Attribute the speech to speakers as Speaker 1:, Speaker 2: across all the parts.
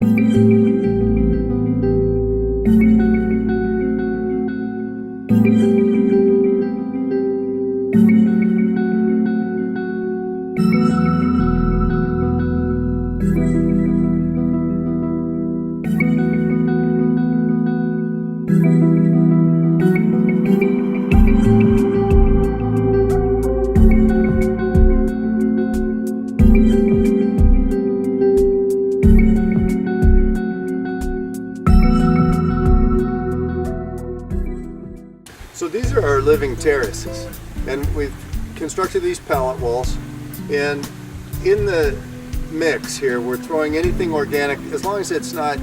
Speaker 1: So these are our living terraces, and we've constructed these pallet walls, and in the mix here we're throwing anything organic, as long as it's not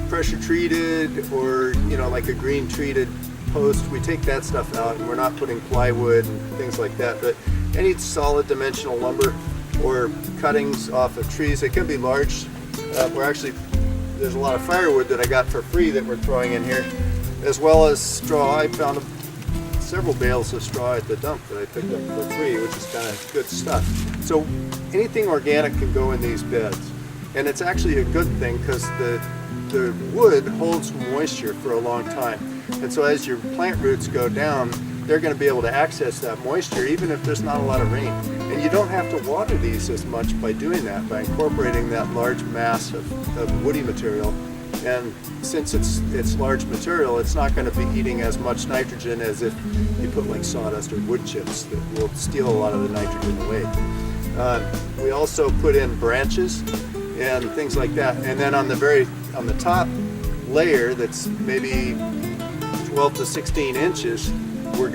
Speaker 1: pressure treated or like a green treated post. We take that stuff out, and we're not putting plywood and things like that, but any solid dimensional lumber or cuttings off of trees. It can be large. There's a lot of firewood that I got for free that we're throwing in here, as well as straw. I found several bales of straw at the dump that I picked up for free, which is kind of good stuff. So anything organic can go in these beds, and it's actually a good thing because the wood holds moisture for a long time, and so as your plant roots go down, they're going to be able to access that moisture even if there's not a lot of rain. And you don't have to water these as much by doing that, by incorporating that large mass of woody material. And since it's large material, it's not going to be eating as much nitrogen as if you put like sawdust or wood chips that will steal a lot of the nitrogen away. We also put in branches and things like that. And then on the top layer, that's maybe 12 to 16 inches, we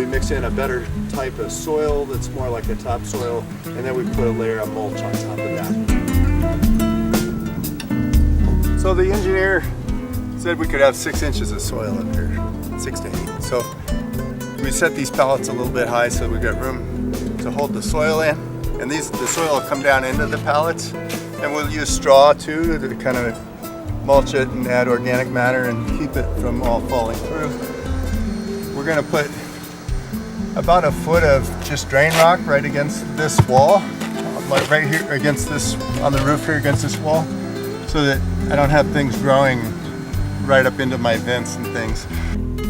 Speaker 1: mix in a better type of soil that's more like a topsoil, and then we put a layer of mulch on top of that. So the engineer said we could have 6 inches of soil up here, 6 to 8. So we set these pallets a little bit high so we got room to hold the soil in. And the soil will come down into the pallets, and we'll use straw too to kind of mulch it and add organic matter and keep it from all falling through. We're going to put about a foot of just drain rock right against this wall, like right here against this, on the roof here against this wall, so that I don't have things growing right up into my vents and things.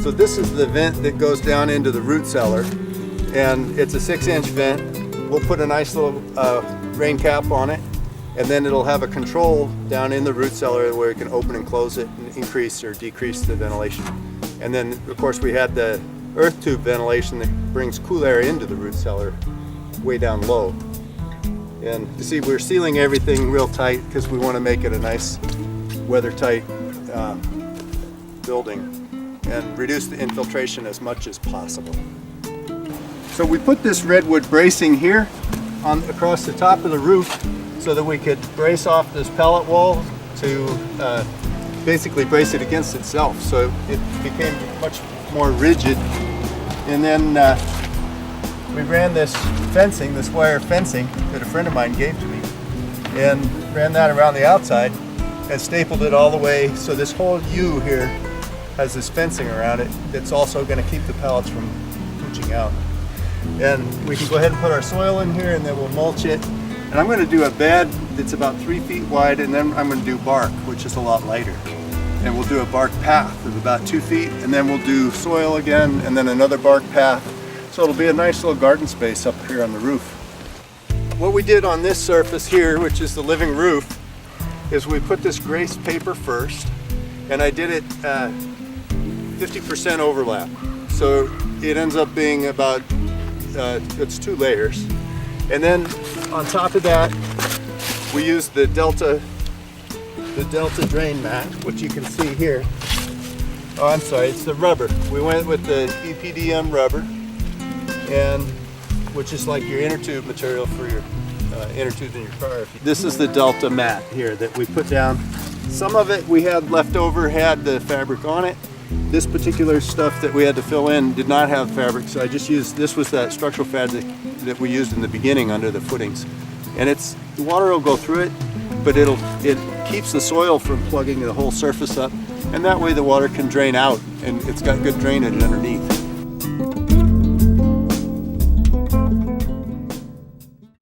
Speaker 1: So this is the vent that goes down into the root cellar, and it's a 6-inch vent. We'll put a nice little rain cap on it, and then it'll have a control down in the root cellar where you can open and close it and increase or decrease the ventilation. And then of course we had the earth tube ventilation that brings cool air into the root cellar way down low. And you see, we're sealing everything real tight because we want to make it a nice weather-tight building and reduce the infiltration as much as possible. So we put this redwood bracing here across the top of the roof so that we could brace off this pallet wall to basically brace it against itself. So it became much more rigid. And then we ran this fencing, this wire fencing that a friend of mine gave to me, and ran that around the outside and stapled it all the way. So this whole U here has this fencing around it that's also going to keep the pallets from pooching out. And we can go ahead and put our soil in here, and then we'll mulch it. And I'm going to do a bed that's about 3 feet wide, and then I'm going to do bark, which is a lot lighter. And we'll do a bark path of about 2 feet, and then we'll do soil again, and then another bark path. So it'll be a nice little garden space up here on the roof. What we did on this surface here, which is the living roof, is we put this grace paper first, and I did it 50% overlap. So it ends up being about, it's 2 layers. And then on top of that, we used the Delta drain mat, which you can see here. Oh, I'm sorry, it's the rubber. We went with the EPDM rubber, and which is like your inner tube material for your inner tubes in your car. This is the Delta mat here that we put down. Some of it we had left over had the fabric on it. This particular stuff that we had to fill in did not have fabric, so I just used, this was that structural fabric that we used in the beginning under the footings. And the water will go through it, but it keeps the soil from plugging the whole surface up, and that way the water can drain out, and it's got good drainage underneath.